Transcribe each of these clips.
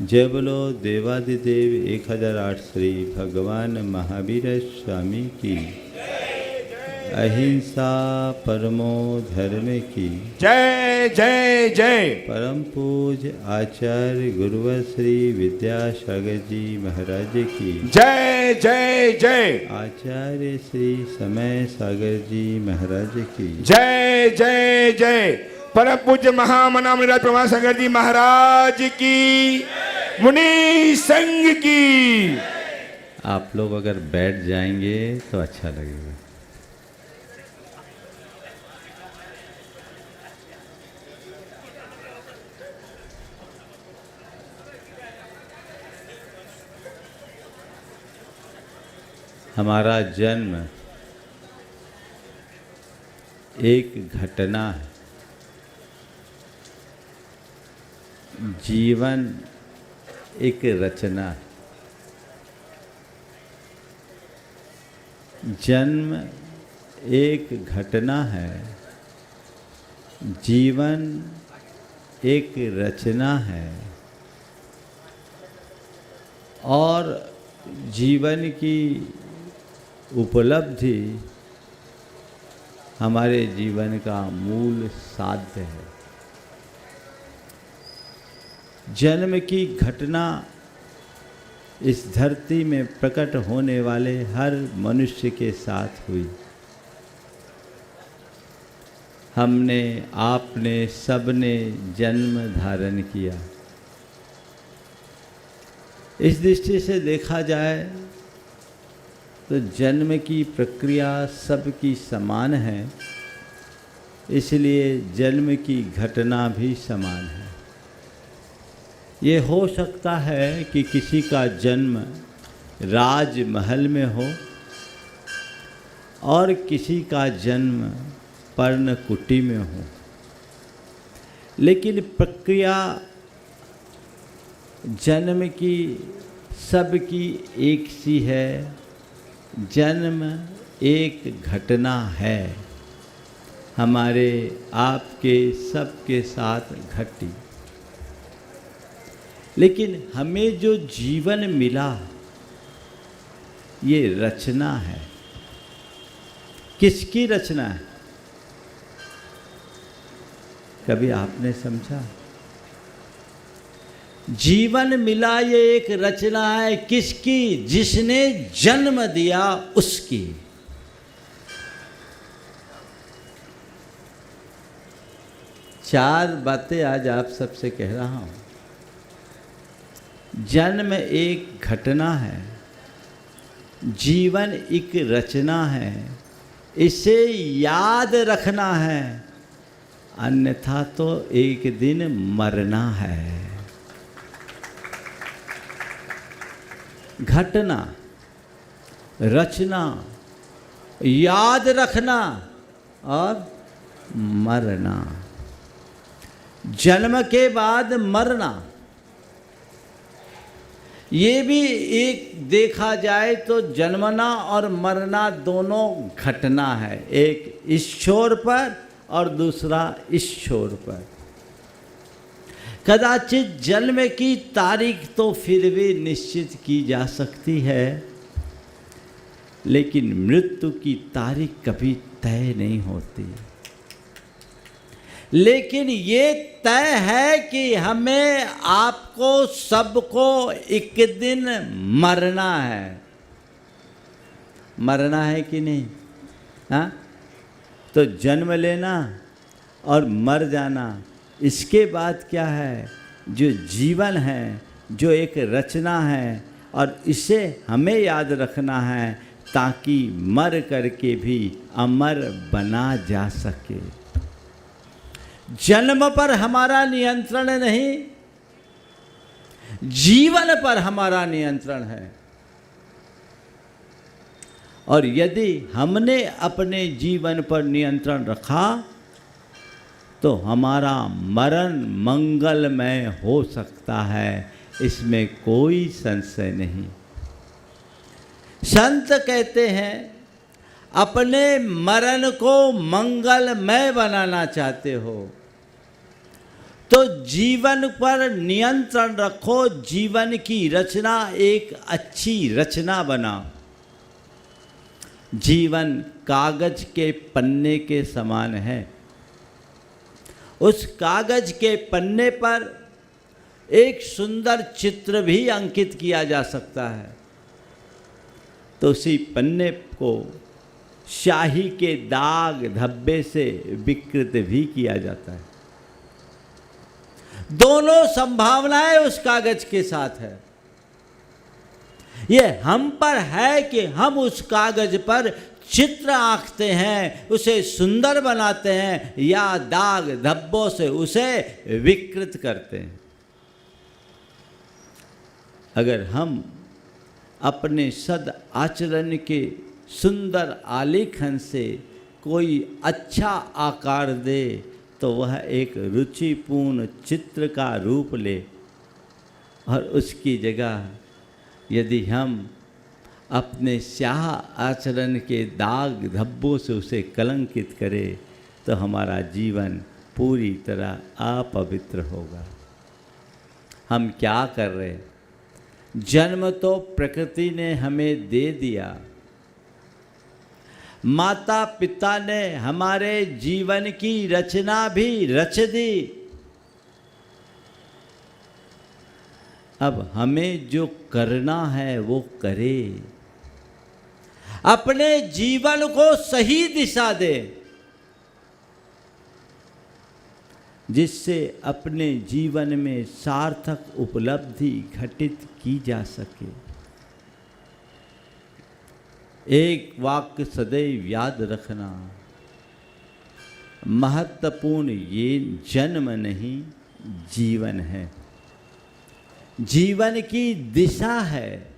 जय बोलो देवादिदेव 1008 श्री भगवान महावीर स्वामी की। अहिंसा परमो धर्म की। जय जय जय। परम पूज आचार्य गुरुवर श्री विद्यासागर जी महाराज की। जय जय जय। आचार्य श्री समय सागर जी महाराज की। जय जय जय। परम पूज्य महामना मुनिराज प्रभा सागर जी महाराज की, मुनि संघ की। आप लोग अगर बैठ जाएंगे तो अच्छा लगेगा। हमारा जन्म एक घटना है, जीवन एक रचना है। जन्म एक घटना है, जीवन एक रचना है। और जीवन की उपलब्धि हमारे जीवन का मूल साध्य है। जन्म की घटना इस धरती में प्रकट होने वाले हर मनुष्य के साथ हुई। हमने, आपने, सबने जन्म धारण किया। इस दृष्टि से देखा जाए तो जन्म की प्रक्रिया सबकी समान है, इसलिए जन्म की घटना भी समान है। ये हो सकता है कि किसी का जन्म राजमहल में हो और किसी का जन्म पर्णकुटी में हो, लेकिन प्रक्रिया जन्म की सबकी एक सी है। जन्म एक घटना है, हमारे आपके सबके साथ घटी। लेकिन हमें जो जीवन मिला ये रचना है। किसकी रचना है? कभी आपने समझा? जीवन मिला ये एक रचना है। किसकी? जिसने जन्म दिया उसकी। चार बातें आज आप सबसे कह रहा हूं। जन्म एक घटना है, जीवन एक रचना है, इसे याद रखना है, अन्यथा तो एक दिन मरना है। घटना, रचना, याद रखना और मरना। जन्म के बाद मरना, ये भी एक देखा जाए तो जन्मना और मरना दोनों घटना है। एक इस छोर पर और दूसरा इस छोर पर। कदाचित जन्म की तारीख तो फिर भी निश्चित की जा सकती है, लेकिन मृत्यु की तारीख कभी तय नहीं होती। लेकिन ये तय है कि हमें, आपको, सबको एक दिन मरना है। मरना है कि नहीं? हाँ? तो जन्म लेना और मर जाना, इसके बाद क्या है? जो जीवन है, जो एक रचना है, और इसे हमें याद रखना है ताकि मर करके भी अमर बना जा सके। जन्म पर हमारा नियंत्रण नहीं, जीवन पर हमारा नियंत्रण है। और यदि हमने अपने जीवन पर नियंत्रण रखा तो हमारा मरण मंगलमय हो सकता है, इसमें कोई संशय नहीं। संत कहते हैं, अपने मरण को मंगलमय बनाना चाहते हो तो जीवन पर नियंत्रण रखो, जीवन की रचना एक अच्छी रचना बनाओ। जीवन कागज के पन्ने के समान है। उस कागज के पन्ने पर एक सुंदर चित्र भी अंकित किया जा सकता है, तो उसी पन्ने को स्याही के दाग धब्बे से विकृत भी किया जाता है। दोनों संभावनाएं उस कागज के साथ है। ये हम पर है कि हम उस कागज पर चित्र आंकते हैं, उसे सुंदर बनाते हैं, या दाग धब्बों से उसे विकृत करते हैं। अगर हम अपने सद आचरण के सुंदर आलेखन से कोई अच्छा आकार दे, तो वह एक रुचिपूर्ण चित्र का रूप ले, और उसकी जगह यदि हम अपने स्याह आचरण के दाग धब्बों से उसे कलंकित करें, तो हमारा जीवन पूरी तरह अपवित्र होगा। हम क्या कर रहे हैं? जन्म तो प्रकृति ने हमें दे दिया, माता पिता ने हमारे जीवन की रचना भी रच दी। अब हमें जो करना है वो करे, अपने जीवन को सही दिशा दे, जिससे अपने जीवन में सार्थक उपलब्धि घटित की जा सके। एक वाक्य सदैव याद रखना, महत्वपूर्ण ये जन्म नहीं जीवन है, जीवन की दिशा है।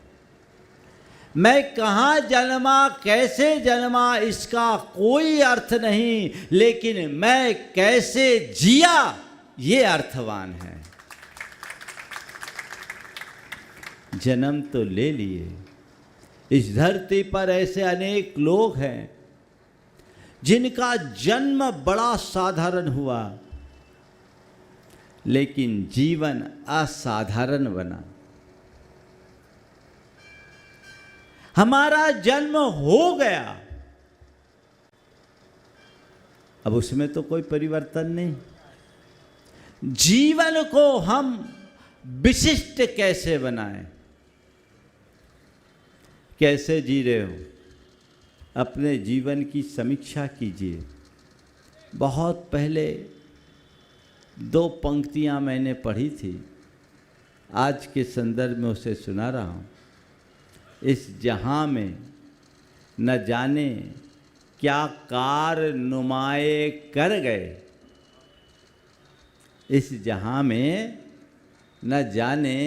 मैं कहाँ जन्मा, कैसे जन्मा, इसका कोई अर्थ नहीं, लेकिन मैं कैसे जिया ये अर्थवान है। जन्म तो ले लिए, इस धरती पर ऐसे अनेक लोग हैं जिनका जन्म बड़ा साधारण हुआ, लेकिन जीवन असाधारण बना। हमारा जन्म हो गया, अब उसमें तो कोई परिवर्तन नहीं। जीवन को हम विशिष्ट कैसे बनाएं? कैसे जी रहे हो? अपने जीवन की समीक्षा कीजिए। बहुत पहले 2 पंक्तियां मैंने पढ़ी थी, आज के संदर्भ में उसे सुना रहा हूँ। इस जहां में न जाने क्या कार नुमाए कर गए, इस जहां में न जाने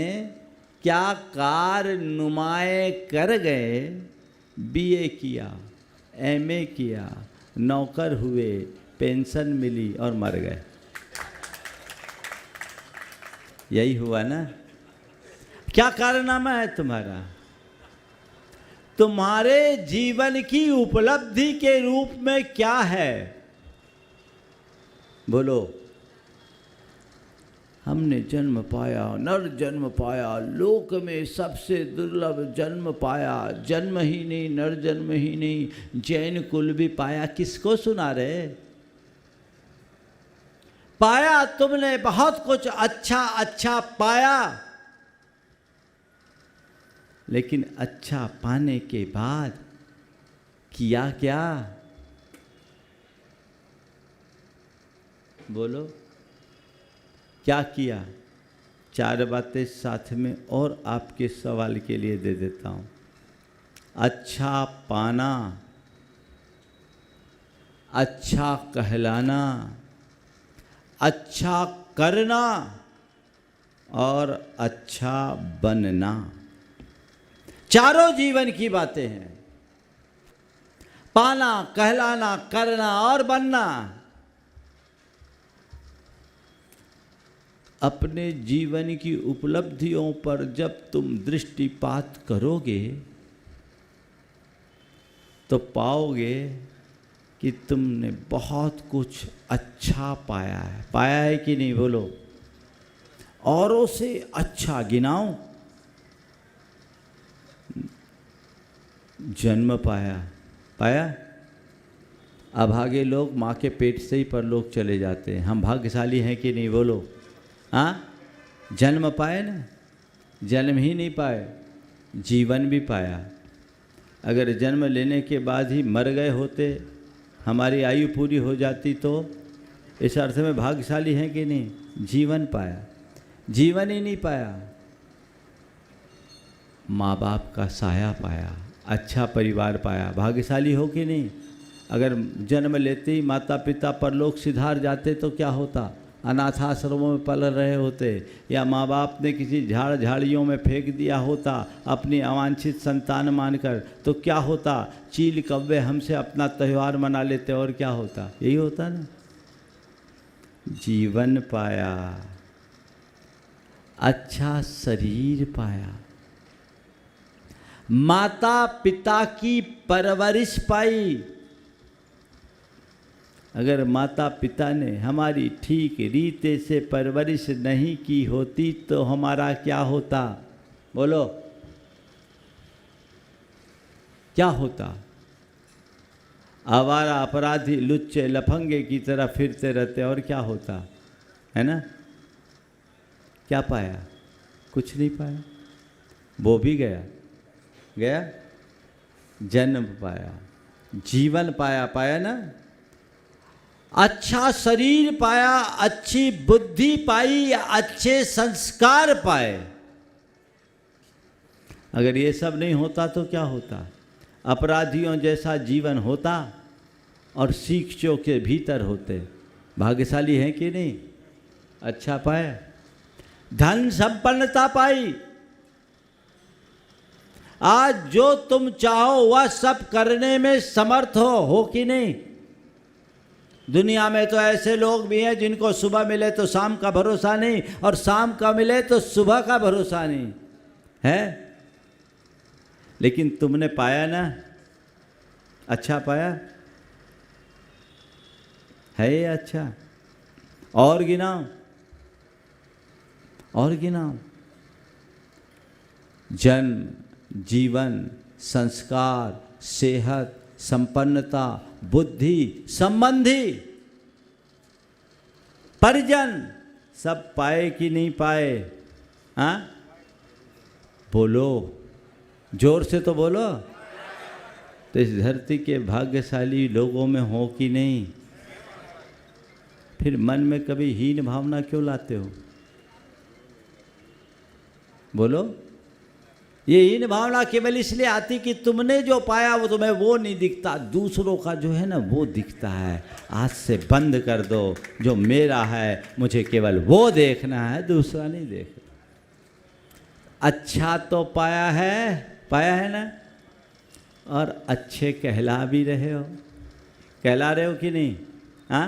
क्या कार नुमाए कर गए। बीए किया, एमए किया, नौकर हुए, पेंशन मिली और मर गए। यही हुआ ना? क्या कारनामा है तुम्हारा? तुम्हारे जीवन की उपलब्धि के रूप में क्या है? बोलो। हमने जन्म पाया, नर जन्म पाया, लोक में सबसे दुर्लभ जन्म पाया, जन्म ही नहीं, नर जन्म ही नहीं, जैन कुल भी पाया। किसको सुना रहे? पाया तुमने बहुत कुछ अच्छा अच्छा पाया, लेकिन अच्छा पाने के बाद किया क्या? बोलो, क्या किया? 4 बातें साथ में और आपके सवाल के लिए दे देता हूँ। अच्छा पाना, अच्छा कहलाना, अच्छा करना और अच्छा बनना, चारों जीवन की बातें हैं। पाना, कहलाना, करना और बनना। अपने जीवन की उपलब्धियों पर जब तुम दृष्टिपात करोगे तो पाओगे कि तुमने बहुत कुछ अच्छा पाया है। पाया है कि नहीं? बोलो। औरों से अच्छा गिनाऊं। जन्म पाया। अभागे लोग माँ के पेट से ही परलोक चले जाते हैं। हम भाग्यशाली हैं कि नहीं बोलो? हाँ, जन्म पाए ना, जन्म ही नहीं पाए, जीवन भी पाया। अगर जन्म लेने के बाद ही मर गए होते, हमारी आयु पूरी हो जाती, तो इस अर्थ में भाग्यशाली हैं कि नहीं? जीवन पाया, जीवन ही नहीं पाया, माँ बाप का साया पाया, अच्छा परिवार पाया। भाग्यशाली हो कि नहीं? अगर जन्म लेते ही माता पिता परलोक सिधार जाते तो क्या होता? अनाथ आश्रमों में पल रहे होते, या माँ बाप ने किसी झाड़ियों में फेंक दिया होता अपनी अवांछित संतान मानकर, तो क्या होता? चील कव्वे हमसे अपना त्यौहार मना लेते, और क्या होता? यही होता ना। जीवन पाया, अच्छा शरीर पाया, माता पिता की परवरिश पाई। अगर माता पिता ने हमारी ठीक रीते से परवरिश नहीं की होती तो हमारा क्या होता? बोलो, क्या होता? आवारा अपराधी लुच्चे लफंगे की तरह फिरते रहते, और क्या होता? है ना? क्या पाया? कुछ नहीं पाया। वो भी गया, जन्म पाया, जीवन पाया ना, अच्छा शरीर पाया, अच्छी बुद्धि पाई, अच्छे संस्कार पाए। अगर ये सब नहीं होता तो क्या होता? अपराधियों जैसा जीवन होता और शिक्षों के भीतर होते। भाग्यशाली हैं कि नहीं? अच्छा पाया, धन संपन्नता पाई। आज जो तुम चाहो वह सब करने में समर्थ हो कि नहीं? दुनिया में तो ऐसे लोग भी हैं जिनको सुबह मिले तो शाम का भरोसा नहीं, और शाम का मिले तो सुबह का भरोसा नहीं है। लेकिन तुमने पाया ना, अच्छा पाया है ये अच्छा। और गिनाओ, और गिनाओ। जन्म, जीवन, संस्कार, सेहत, संपन्नता, बुद्धि, संबंधी, परिजन, सब पाए कि नहीं पाए? हाँ, बोलो, जोर से तो बोलो। तो इस धरती के भाग्यशाली लोगों में हो कि नहीं? फिर मन में कभी हीन भावना क्यों लाते हो? बोलो। ये हीन भावना केवल इसलिए आती कि तुमने जो पाया वो तुम्हें वो नहीं दिखता, दूसरों का जो है ना वो दिखता है। आज से बंद कर दो, जो मेरा है मुझे केवल वो देखना है, दूसरा नहीं देखना। अच्छा तो पाया है ना, और अच्छे कहला भी रहे हो। कहला रहे हो कि नहीं? हाँ,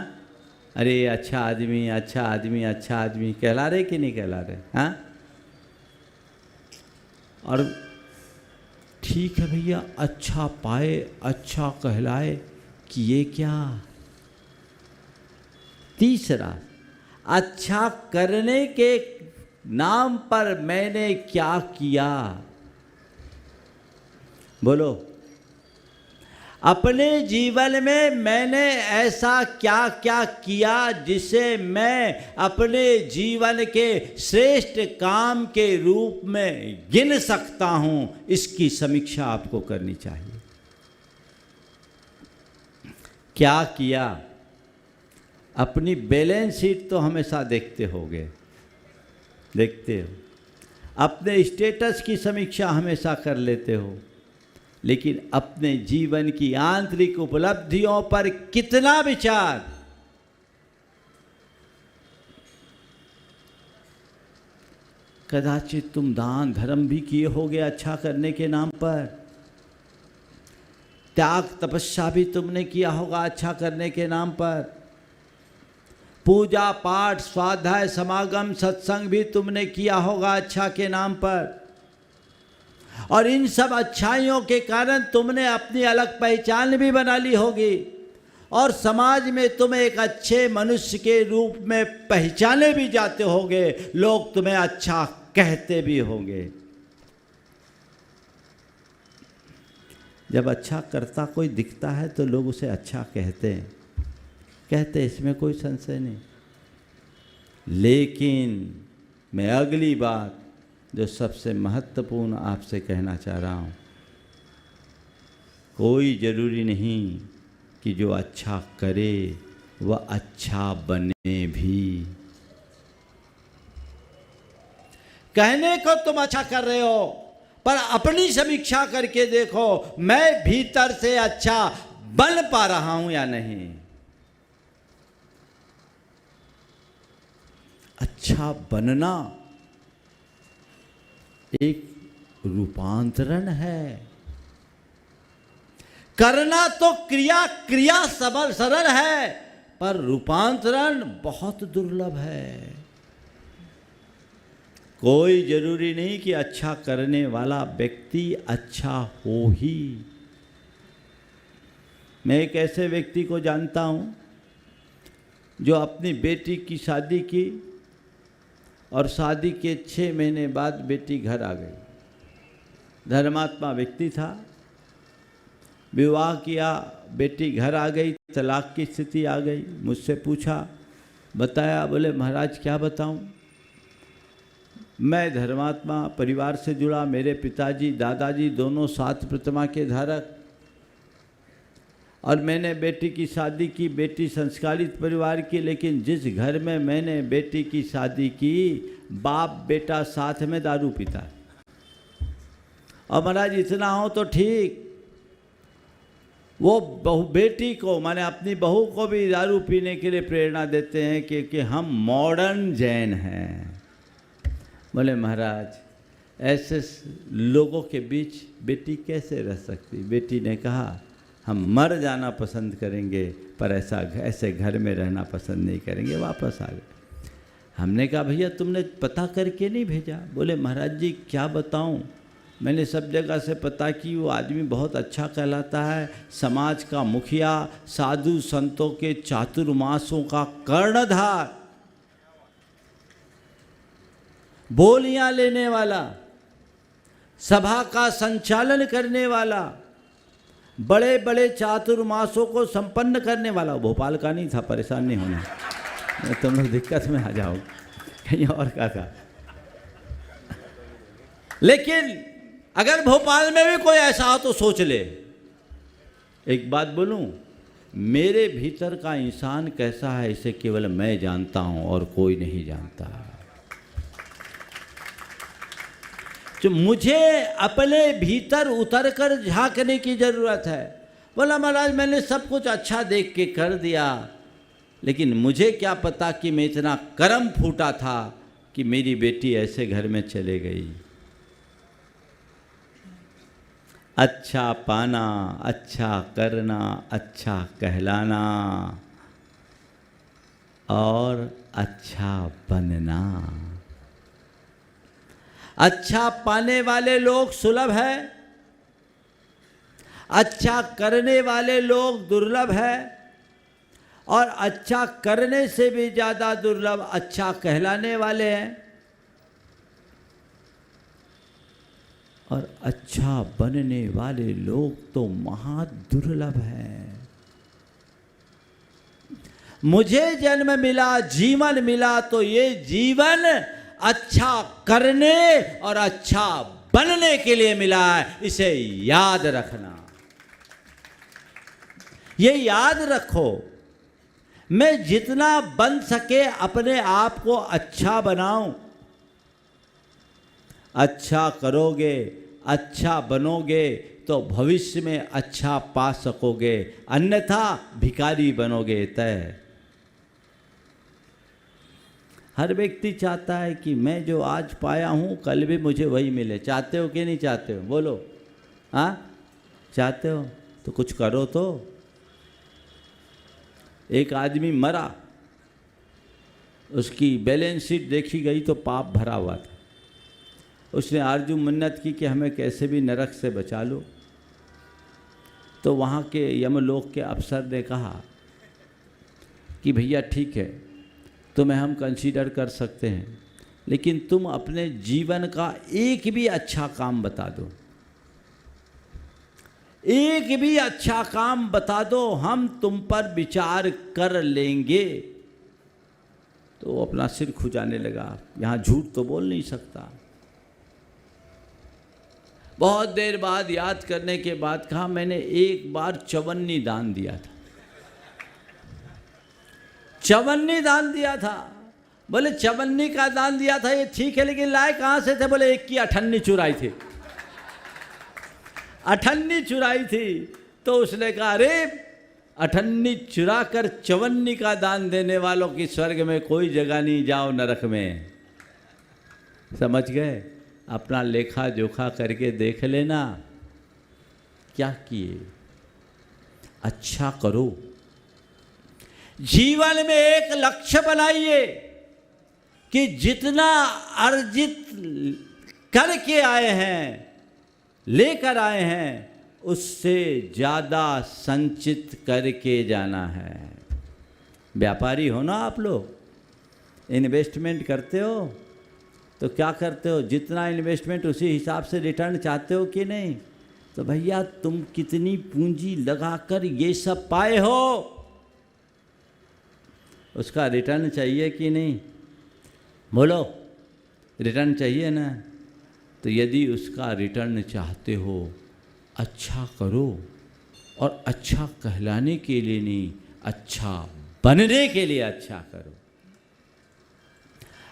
अरे अच्छा आदमी, अच्छा आदमी, अच्छा आदमी, कहला रहे कि नहीं कहला रहे? हाँ, और ठीक है भैया, अच्छा पाए, अच्छा कहलाए, किए क्या? तीसरा, अच्छा करने के नाम पर मैंने क्या किया? बोलो, अपने जीवन में मैंने ऐसा क्या क्या किया जिसे मैं अपने जीवन के श्रेष्ठ काम के रूप में गिन सकता हूं? इसकी समीक्षा आपको करनी चाहिए। क्या किया? अपनी बैलेंस शीट तो हमेशा देखते हो, अपने स्टेटस की समीक्षा हमेशा कर लेते हो, लेकिन अपने जीवन की आंतरिक उपलब्धियों पर कितना विचार? कदाचित तुम दान धर्म भी किए होगे अच्छा करने के नाम पर, त्याग तपस्या भी तुमने किया होगा अच्छा करने के नाम पर, पूजा पाठ स्वाध्याय समागम सत्संग भी तुमने किया होगा अच्छा के नाम पर, और इन सब अच्छाइयों के कारण तुमने अपनी अलग पहचान भी बना ली होगी, और समाज में तुम एक अच्छे मनुष्य के रूप में पहचाने भी जाते होगे, लोग तुम्हें अच्छा कहते भी होंगे। जब अच्छा करता कोई दिखता है तो लोग उसे अच्छा कहते हैं, इसमें कोई संशय नहीं। लेकिन मैं अगली बात जो सबसे महत्वपूर्ण आपसे कहना चाह रहा हूँ, कोई ज़रूरी नहीं कि जो अच्छा करे वह अच्छा बने भी। कहने को तुम अच्छा कर रहे हो, पर अपनी समीक्षा करके देखो, मैं भीतर से अच्छा बन पा रहा हूं या नहीं। अच्छा बनना एक रूपांतरण है। करना तो क्रिया सरल है, पर रूपांतरण बहुत दुर्लभ है। कोई जरूरी नहीं कि अच्छा करने वाला व्यक्ति अच्छा हो ही। मैं एक ऐसे व्यक्ति को जानता हूँ जो अपनी बेटी की शादी की और शादी के 6 महीने बाद बेटी घर आ गई। धर्मात्मा व्यक्ति था, विवाह किया, बेटी घर आ गई, तलाक की स्थिति आ गई। मुझसे पूछा, बताया, बोले महाराज क्या बताऊं, मैं धर्मात्मा परिवार से जुड़ा, मेरे पिताजी दादाजी दोनों 7 प्रतिमा के धारक, और मैंने बेटी की शादी की, बेटी संस्कारित परिवार की, लेकिन जिस घर में मैंने बेटी की शादी की, बाप बेटा साथ में दारू पीता। और महाराज इतना हो तो ठीक, वो बेटी को माने अपनी बहू को भी दारू पीने के लिए प्रेरणा देते हैं कि हम मॉडर्न जैन हैं। बोले महाराज ऐसे लोगों के बीच बेटी कैसे रह सकती। बेटी ने कहा, हम मर जाना पसंद करेंगे पर ऐसे घर में रहना पसंद नहीं करेंगे। वापस आ गए। हमने कहा, भैया तुमने पता करके नहीं भेजा। बोले महाराज जी क्या बताऊं, मैंने सब जगह से पता की, वो आदमी बहुत अच्छा कहलाता है, समाज का मुखिया, साधु संतों के चातुर्मासों का कर्णधार, बोलियां लेने वाला, सभा का संचालन करने वाला, बड़े बड़े चातुर्मासों को संपन्न करने वाला। भोपाल का नहीं था, परेशान नहीं होना, तुम लोग दिक्कत में आ जाओ, कहीं और का था। लेकिन अगर भोपाल में भी कोई ऐसा हो तो सोच ले। एक बात बोलूं, मेरे भीतर का इंसान कैसा है इसे केवल मैं जानता हूं और कोई नहीं जानता। जो मुझे अपने भीतर उतरकर झांकने की जरूरत है। बोला महाराज मैंने सब कुछ अच्छा देख के कर दिया, लेकिन मुझे क्या पता कि मैं इतना कर्म फूटा था कि मेरी बेटी ऐसे घर में चले गई। अच्छा पाना, अच्छा करना, अच्छा कहलाना और अच्छा बनना। अच्छा पाने वाले लोग सुलभ है, अच्छा करने वाले लोग दुर्लभ है, और अच्छा करने से भी ज़्यादा दुर्लभ अच्छा कहलाने वाले हैं, और अच्छा बनने वाले लोग तो महा दुर्लभ हैं। मुझे जन्म मिला, जीवन मिला, तो ये जीवन अच्छा करने और अच्छा बनने के लिए मिला है, इसे याद रखना। ये याद रखो, मैं जितना बन सके अपने आप को अच्छा बनाऊं। अच्छा करोगे, अच्छा बनोगे तो भविष्य में अच्छा पा सकोगे, अन्यथा भिखारी बनोगे तय। हर व्यक्ति चाहता है कि मैं जो आज पाया हूँ कल भी मुझे वही मिले। चाहते हो कि नहीं चाहते हो? बोलो। हाँ चाहते हो तो कुछ करो। तो एक आदमी मरा, उसकी बैलेंस शीट देखी गई तो पाप भरा हुआ था। उसने आरजू मन्नत की कि हमें कैसे भी नरक से बचा लो। तो वहाँ के यमलोक के अफसर ने कहा कि भैया ठीक है तुम्हें हम कंसीडर कर सकते हैं, लेकिन तुम अपने जीवन का एक भी अच्छा काम बता दो, एक भी अच्छा काम बता दो, हम तुम पर विचार कर लेंगे। तो वो अपना सिर खुजाने लगा, यहाँ झूठ तो बोल नहीं सकता। बहुत देर बाद याद करने के बाद कहा मैंने एक बार चवन्नी दान दिया था, चवन्नी दान दिया था। बोले चवन्नी का दान दिया था ये ठीक है, लेकिन लाए कहाँ से थे? बोले एक की अठन्नी चुराई थी, अठन्नी चुराई थी। तो उसने कहा अरे अठन्नी चुरा कर चवन्नी का दान देने वालों की स्वर्ग में कोई जगह नहीं, जाओ नरक में। समझ गए? अपना लेखा जोखा करके देख लेना क्या किए। अच्छा करो, जीवन में एक लक्ष्य बनाइए कि जितना अर्जित करके आए हैं, लेकर आए हैं, उससे ज़्यादा संचित करके जाना है। व्यापारी हो ना आप लोग, इन्वेस्टमेंट करते हो तो क्या करते हो? जितना इन्वेस्टमेंट उसी हिसाब से रिटर्न चाहते हो कि नहीं? तो भैया तुम कितनी पूंजी लगाकर ये सब पाए हो, उसका रिटर्न चाहिए कि नहीं? बोलो, रिटर्न चाहिए ना? तो यदि उसका रिटर्न चाहते हो, अच्छा करो, और अच्छा कहलाने के लिए नहीं, अच्छा बनने के लिए अच्छा करो।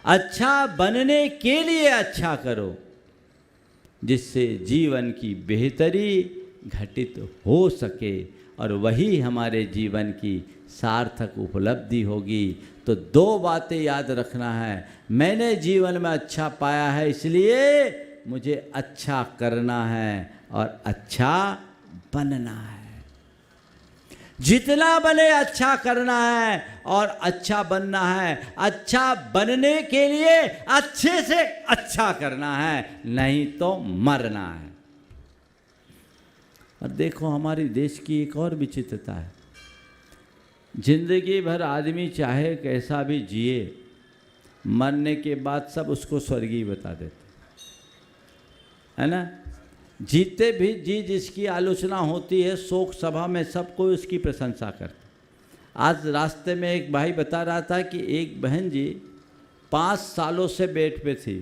अच्छा बनने के लिए अच्छा करो, जिससे जीवन की बेहतरी घटित हो सके, और वही हमारे जीवन की सार्थक उपलब्धि होगी। तो दो बातें याद रखना है, मैंने जीवन में अच्छा पाया है इसलिए मुझे अच्छा करना है और अच्छा बनना है। जितना बने अच्छा करना है और अच्छा बनना है। अच्छा बनने के लिए अच्छे से अच्छा करना है, नहीं तो मरना है। और देखो हमारे देश की एक और विचित्रता है, जिंदगी भर आदमी चाहे कैसा भी जिए, मरने के बाद सब उसको स्वर्गीय बता देते है ना। जीते भी जी जिसकी आलोचना होती है शोक सभा में, सब कोई उसकी प्रशंसा करते। आज रास्ते में एक भाई बता रहा था कि एक बहन जी 5 सालों से बेड पे थी,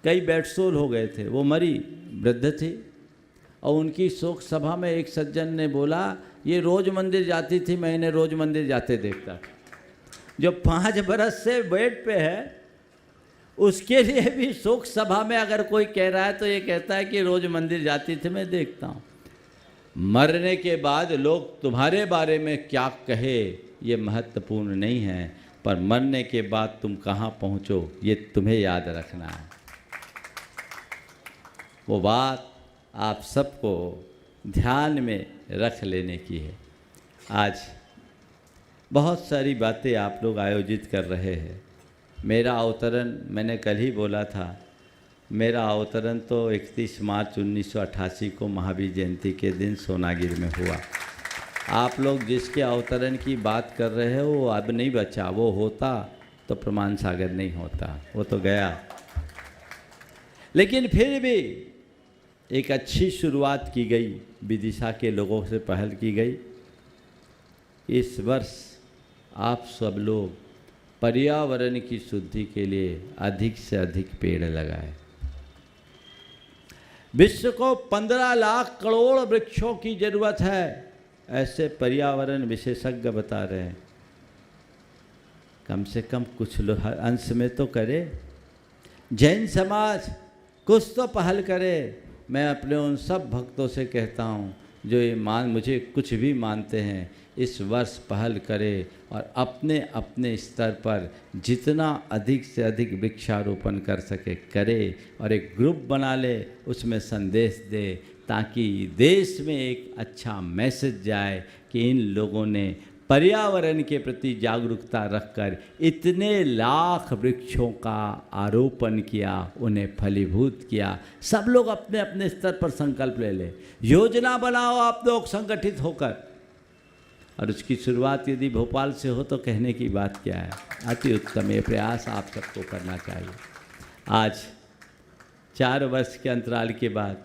कई बेडसोल हो गए थे, वो मरी, वृद्ध थी, और उनकी शोक सभा में एक सज्जन ने बोला ये रोज़ मंदिर जाती थी, मैं इन्हें रोज़ मंदिर जाते देखता। जो 5 बरस से बेड पे है उसके लिए भी शोक सभा में अगर कोई कह रहा है तो ये कहता है कि रोज़ मंदिर जाती थी, मैं देखता हूँ। मरने के बाद लोग तुम्हारे बारे में क्या कहे ये महत्वपूर्ण नहीं है, पर मरने के बाद तुम कहाँ पहुँचो ये तुम्हें याद रखना है। वो बात आप सबको ध्यान में रख लेने की है। आज बहुत सारी बातें आप लोग आयोजित कर रहे हैं। मेरा अवतरण मैंने कल ही बोला था, मेरा अवतरण तो 31 मार्च 1988 को महावीर जयंती के दिन सोनागिर में हुआ। आप लोग जिसके अवतरण की बात कर रहे हो वो अब नहीं बचा, वो होता तो प्रमाण सागर नहीं होता, वो तो गया। लेकिन फिर भी एक अच्छी शुरुआत की गई, विदिशा के लोगों से पहल की गई। इस वर्ष आप सब लोग पर्यावरण की शुद्धि के लिए अधिक से अधिक पेड़ लगाए। विश्व को 15 लाख करोड़ वृक्षों की जरूरत है, ऐसे पर्यावरण विशेषज्ञ बता रहे हैं। कम से कम कुछ लोग अंश में तो करे, जैन समाज कुछ तो पहल करे। मैं अपने उन सब भक्तों से कहता हूँ जो ये मुझे कुछ भी मानते हैं, इस वर्ष पहल करे और अपने अपने स्तर पर जितना अधिक से अधिक वृक्षारोपण कर सके करे, और एक ग्रुप बना ले, उसमें संदेश दे, ताकि देश में एक अच्छा मैसेज जाए कि इन लोगों ने पर्यावरण के प्रति जागरूकता रखकर इतने लाख वृक्षों का आरोपण किया, उन्हें फलीभूत किया। सब लोग अपने अपने स्तर पर संकल्प ले ले, योजना बनाओ आप लोग संगठित होकर, और उसकी शुरुआत यदि भोपाल से हो तो कहने की बात क्या है। अति उत्तम ये प्रयास आप सबको करना चाहिए। आज 4 वर्ष के अंतराल के बाद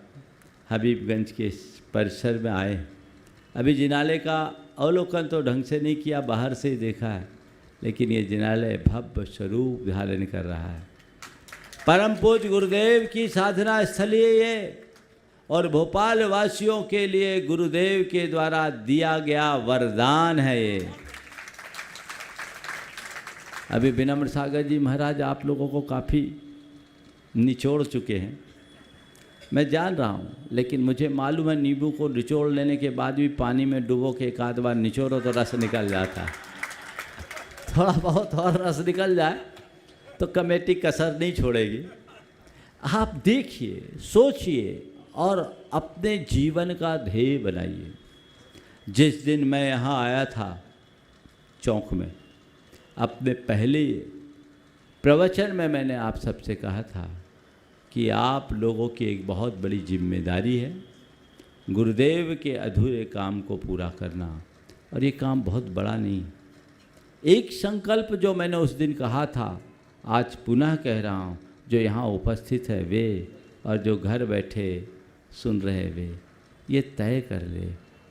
हबीबगंज के इस परिसर में आए। अभी जिनालय का अवलोकन तो ढंग से नहीं किया, बाहर से ही देखा है, लेकिन ये जिनालय भव्य स्वरूप धारण कर रहा है। परम पूज्य गुरुदेव की साधना स्थली है ये, और भोपाल वासियों के लिए गुरुदेव के द्वारा दिया गया वरदान है ये। अभी विनम्र सागर जी महाराज आप लोगों को काफ़ी निचोड़ चुके हैं, मैं जान रहा हूँ, लेकिन मुझे मालूम है नींबू को निचोड़ लेने के बाद भी पानी में डुबो के एक आध बार निचोड़ो तो रस निकल जाता है। थोड़ा बहुत और रस निकल जाए तो कमेटी कसर नहीं छोड़ेगी। आप देखिए, सोचिए और अपने जीवन का ध्येय बनाइए। जिस दिन मैं यहाँ आया था चौक में, अपने पहले प्रवचन में मैंने आप सबसे कहा था कि आप लोगों की एक बहुत बड़ी जिम्मेदारी है गुरुदेव के अधूरे काम को पूरा करना, और ये काम बहुत बड़ा नहीं। एक संकल्प जो मैंने उस दिन कहा था, आज पुनः कह रहा हूँ, जो यहाँ उपस्थित है वे और जो घर बैठे सुन रहे वे, ये तय कर ले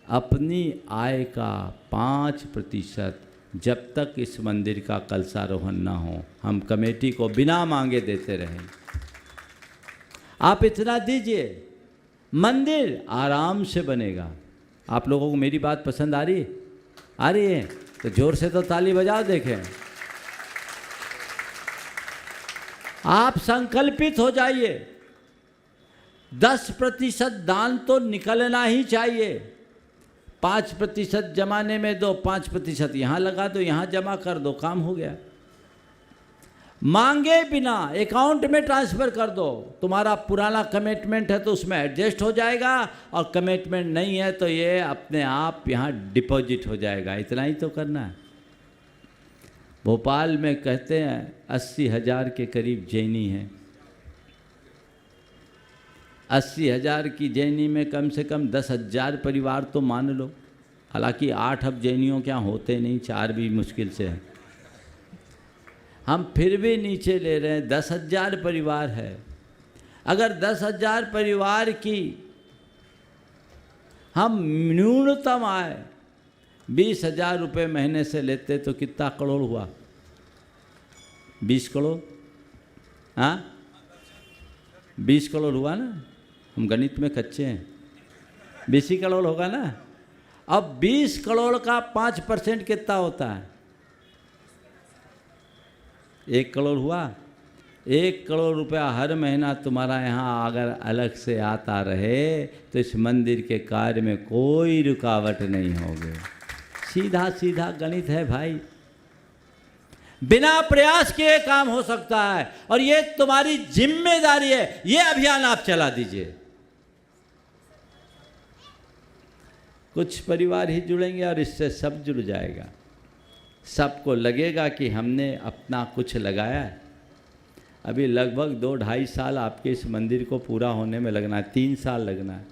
अपनी आय का 5% जब तक इस मंदिर का कलशारोहण ना हो, हम कमेटी को बिना मांगे देते रहें। आप इतना दीजिए, मंदिर आराम से बनेगा। आप लोगों को मेरी बात पसंद आ रही है? तो जोर से तो ताली बजाओ देखें। आप संकल्पित हो जाइए, 10% दान तो निकलना ही चाहिए। 5% जमाने में दो, 5% यहाँ लगा दो, यहाँ जमा कर दो, काम हो गया। मांगे बिना अकाउंट में ट्रांसफ़र कर दो। तुम्हारा पुराना कमिटमेंट है तो उसमें एडजस्ट हो जाएगा, और कमिटमेंट नहीं है तो ये अपने आप यहाँ डिपॉजिट हो जाएगा। इतना ही तो करना है। भोपाल में कहते हैं 80,000 के करीब जैनी हैं। 80,000 की जैनी में कम से कम 10,000 परिवार तो मान लो। हालांकि 8 अब जैनियों क्या होते नहीं, 4 भी मुश्किल से हैं। हम फिर भी नीचे ले रहे हैं, 10,000 परिवार है। अगर 10,000 परिवार की हम न्यूनतम आय 20,000 रुपये महीने से लेते तो कितना करोड़ हुआ? 20 करोड़। हाँ, 20 करोड़ हुआ ना। हम गणित में कच्चे हैं। 20 ही करोड़ होगा ना। अब 20 करोड़ का 5% कितना होता है? 1 करोड़ हुआ। 1 करोड़ रुपया हर महीना तुम्हारा यहाँ अगर अलग से आता रहे तो इस मंदिर के कार्य में कोई रुकावट नहीं होगी। सीधा सीधा गणित है भाई। बिना प्रयास के काम हो सकता है, और ये तुम्हारी जिम्मेदारी है। ये अभियान आप चला दीजिए। कुछ परिवार ही जुड़ेंगे और इससे सब जुड़ जाएगा। सबको लगेगा कि हमने अपना कुछ लगाया है। अभी लगभग 2-2.5 साल आपके इस मंदिर को पूरा होने में लगना है। 3 साल लगना है।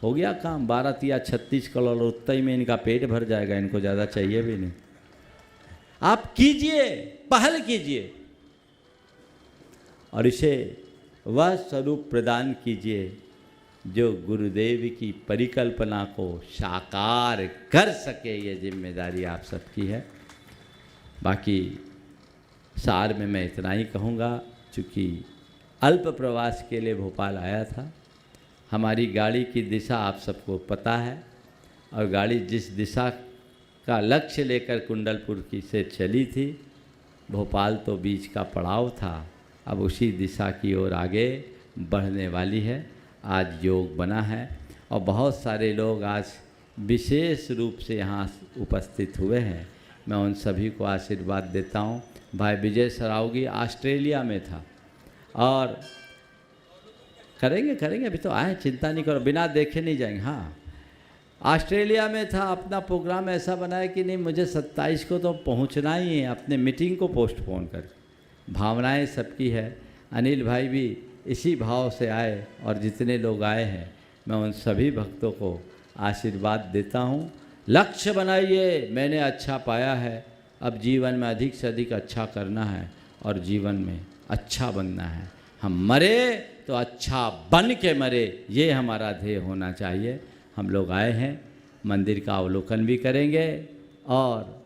हो गया काम। 12 या 36 करोड़, उतना ही में इनका पेट भर जाएगा। इनको ज़्यादा चाहिए भी नहीं। आप कीजिए, पहल कीजिए और इसे वह स्वरूप प्रदान कीजिए जो गुरुदेव की परिकल्पना को साकार कर सके। ये जिम्मेदारी आप सबकी है। बाकी सार में मैं इतना ही कहूँगा, चूँकि अल्प प्रवास के लिए भोपाल आया था। हमारी गाड़ी की दिशा आप सबको पता है, और गाड़ी जिस दिशा का लक्ष्य लेकर कुंडलपुर की से चली थी, भोपाल तो बीच का पड़ाव था। अब उसी दिशा की ओर आगे बढ़ने वाली है। आज योग बना है और बहुत सारे लोग आज विशेष रूप से यहाँ उपस्थित हुए हैं। मैं उन सभी को आशीर्वाद देता हूँ। भाई विजय सरावगी ऑस्ट्रेलिया में था, और करेंगे अभी तो आए, चिंता नहीं करो, बिना देखे नहीं जाएंगे। हाँ, ऑस्ट्रेलिया में था। अपना प्रोग्राम ऐसा बनाया कि नहीं, मुझे 27 को तो पहुंचना ही है, अपने मीटिंग को पोस्टपोन कर। भावनाएं सबकी है। अनिल भाई भी इसी भाव से आए, और जितने लोग आए हैं मैं उन सभी भक्तों को आशीर्वाद देता हूं लक्ष्य बनाइए, मैंने अच्छा पाया है, अब जीवन में अधिक से अधिक अच्छा करना है और जीवन में अच्छा बनना है। हम मरे तो अच्छा बन के मरे, ये हमारा ध्येय होना चाहिए। हम लोग आए हैं, मंदिर का अवलोकन भी करेंगे और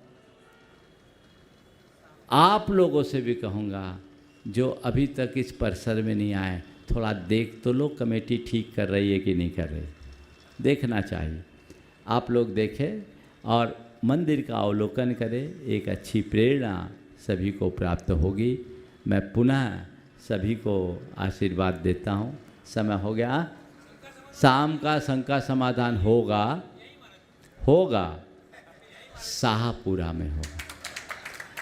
आप लोगों से भी कहूँगा जो अभी तक इस परिसर में नहीं आए, थोड़ा देख तो लो कमेटी ठीक कर रही है कि नहीं कर रही, देखना चाहिए। आप लोग देखें और मंदिर का अवलोकन करें, एक अच्छी प्रेरणा सभी को प्राप्त होगी। मैं पुनः सभी को आशीर्वाद देता हूँ। समय हो गया, शाम का शंका समाधान होगा शाहपुरा में होगा।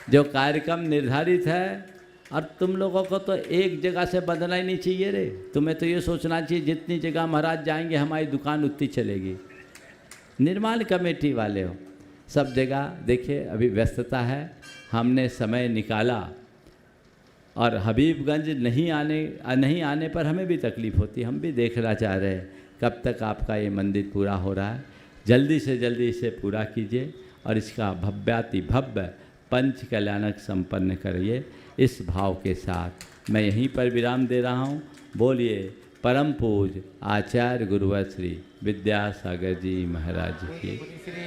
जो कार्यक्रम निर्धारित है, और तुम लोगों को तो एक जगह से बदलना ही नहीं चाहिए रे। तुम्हें तो ये सोचना चाहिए जितनी जगह महाराज जाएंगे हमारी दुकान उतनी चलेगी। निर्माण कमेटी वाले हो, सब जगह देखिए अभी व्यस्तता है, हमने समय निकाला और हबीबगंज नहीं आने पर हमें भी तकलीफ़ होती, हम भी देखना चाह रहे हैं कब तक आपका ये मंदिर पूरा हो रहा है। जल्दी से जल्दी इसे पूरा कीजिए और इसका भव्याति भव्य पंच कल्याणक संपन्न करिए। इस भाव के साथ मैं यहीं पर विराम दे रहा हूँ। बोलिए परम पूज्य आचार्य गुरुवर श्री विद्यासागर जी महाराज की।